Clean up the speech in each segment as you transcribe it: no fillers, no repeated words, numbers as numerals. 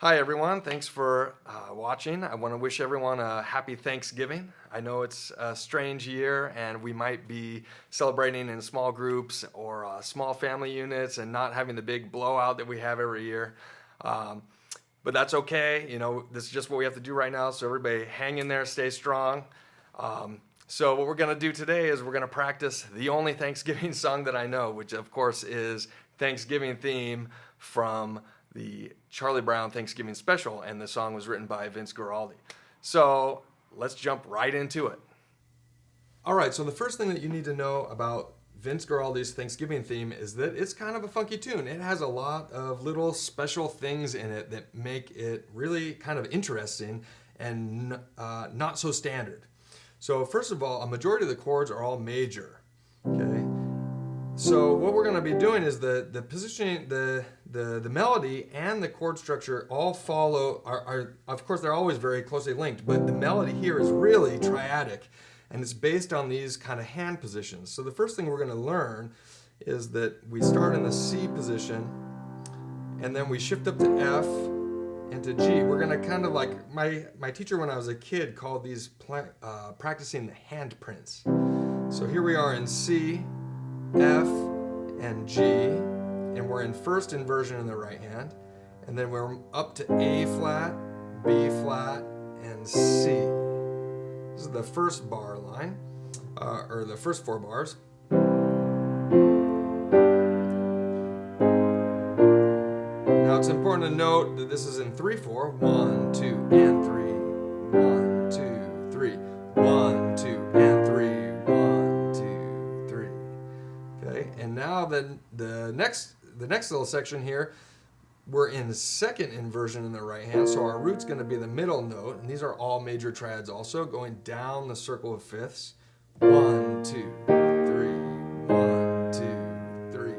Hi everyone, thanks for watching. I want to wish everyone a happy Thanksgiving. I know it's a strange year and we might be celebrating in small groups or small family units and not having the big blowout that we have every year. But that's okay, you know, this is just what we have to do right now, so everybody hang in there, stay strong. So what we're going to do today is we're going to practice the only Thanksgiving song that I know, which of course is Thanksgiving theme from the Charlie Brown Thanksgiving special, and the song was written by Vince Guaraldi. So let's jump right into it. All right, so the first thing that you need to know about Vince Guaraldi's Thanksgiving theme is that it's kind of a funky tune. It has a lot of little special things in it that make it really kind of interesting and not so standard. So first of all, a majority of the chords are all major, okay? So what we're going to be doing is the positioning, the melody and the chord structure all follow, are of course they're always very closely linked, but the melody here is really triadic and it's based on these kind of hand positions. So the first thing we're going to learn is that we start in the C position and then we shift up to F and to G. We're going to kind of like, my teacher when I was a kid called these practicing the handprints. So here we are in C, F, and G, and we're in first inversion in the right hand, and then we're up to A flat, B flat, and C. This is the first bar line, or the first 4 bars. Now it's important to note that this is in 3/4. 1, 2, and 3. 1, 2, 3. 1, 2, and 3. 1, 2, 3. Okay, and now then the next little section here, we're in second inversion in the right hand, so our root's going to be the middle note, and these are all major triads also, going down the circle of fifths. 1, 2, 3. 1, 2, 3.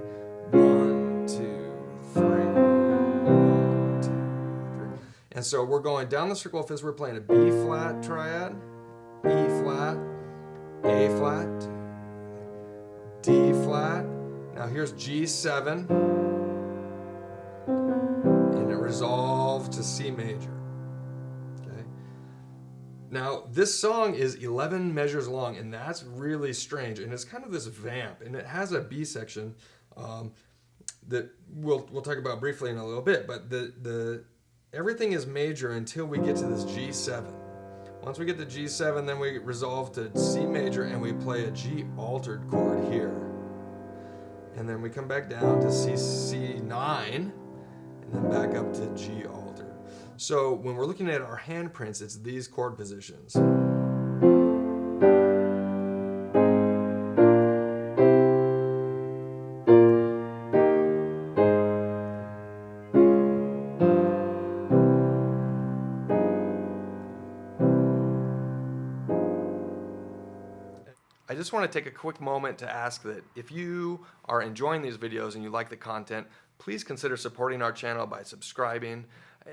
1, 2, 3. 1, 2, 3. And so we're going down the circle of fifths. We're playing a B flat triad, E flat, A flat, D flat. Now here's G7, and it resolved to C major. Okay. Now this song is 11 measures long, and that's really strange. And it's kind of this vamp, and it has a B section that we'll talk about briefly in a little bit. But everything is major until we get to this G7. Once we get to G7, then we resolve to C major, and we play a G altered chord here. And then we come back down to C9, and then back up to G altered. So when we're looking at our handprints, it's these chord positions. I just want to take a quick moment to ask that if you are enjoying these videos and you like the content, please consider supporting our channel by subscribing,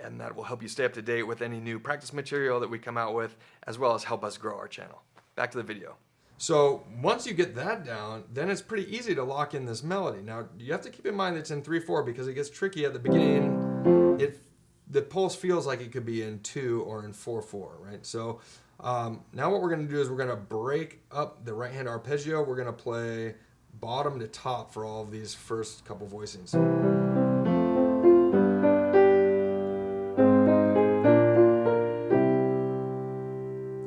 and that will help you stay up to date with any new practice material that we come out with, as well as help us grow our channel. Back to the video. So once you get that down, then it's pretty easy to lock in this melody. Now you have to keep in mind that it's in 3/4 because it gets tricky at the beginning. The pulse feels like it could be in 2 or in 4/4, right? So now what we're going to do is we're going to break up the right hand arpeggio. We're going to play bottom to top for all of these first couple voicings.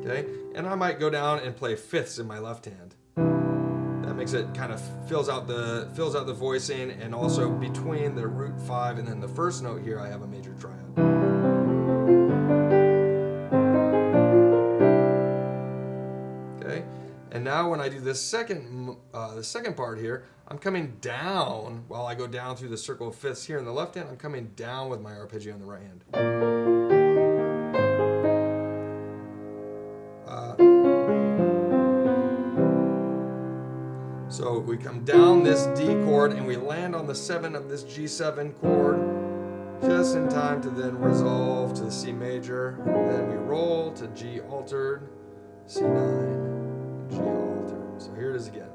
Okay, and I might go down and play fifths in my left hand. That makes it kind of fills out the voicing, and also between the root 5 and then the first note here, I have a major triad. And now when I do the second part here, I'm coming down while I go down through the circle of fifths here in the left hand. I'm coming down with my arpeggio in the right hand. So we come down this D chord and we land on the 7 of this G7 chord just in time to then resolve to the C major. And then we roll to G altered, C9. G altered. So here it is again.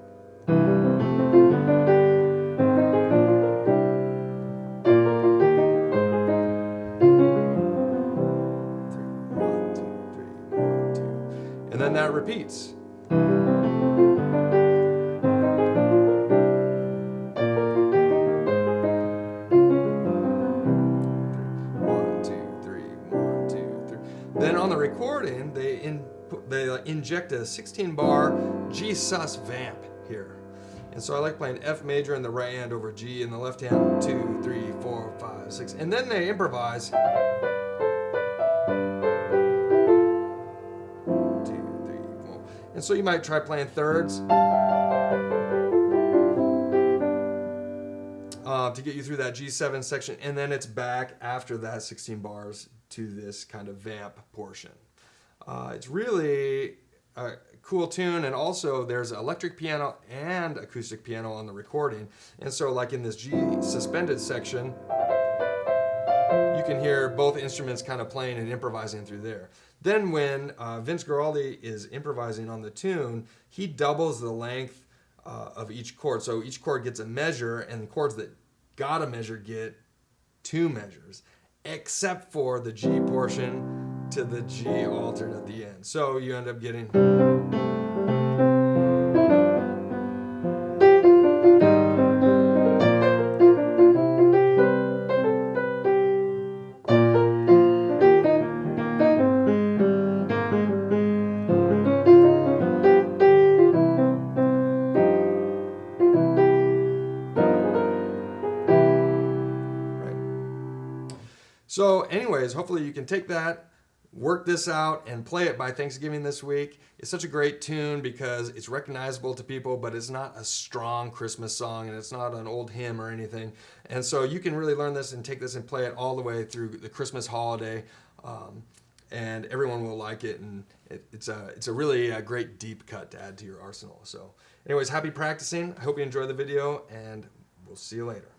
then that repeats. 1, 2, 3, 1, 2, 3. Then on the recording, they inject a 16-bar G sus vamp here. And so I like playing F major in the right hand over G in the left hand, 2, 3, 4, 5, 6. And then they improvise. 2, 3, 4. And so you might try playing thirds to get you through that G7 section. And then it's back after that 16 bars to this kind of vamp portion. It's really a cool tune, and also there's electric piano and acoustic piano on the recording. And so like in this G suspended section, you can hear both instruments kind of playing and improvising through there. Then when Vince Guaraldi is improvising on the tune, he doubles the length of each chord. So each chord gets a measure, and the chords that got a measure get 2 measures, except for the G portion to the G altered at the end. So you end up getting... So anyways, hopefully you can take that, work this out, and play it by Thanksgiving this week. It's such a great tune because it's recognizable to people, but it's not a strong Christmas song, and it's not an old hymn or anything. And so you can really learn this and take this and play it all the way through the Christmas holiday, and everyone will like it. And it's a really great deep cut to add to your arsenal. So anyways, happy practicing. I hope you enjoy the video, and we'll see you later.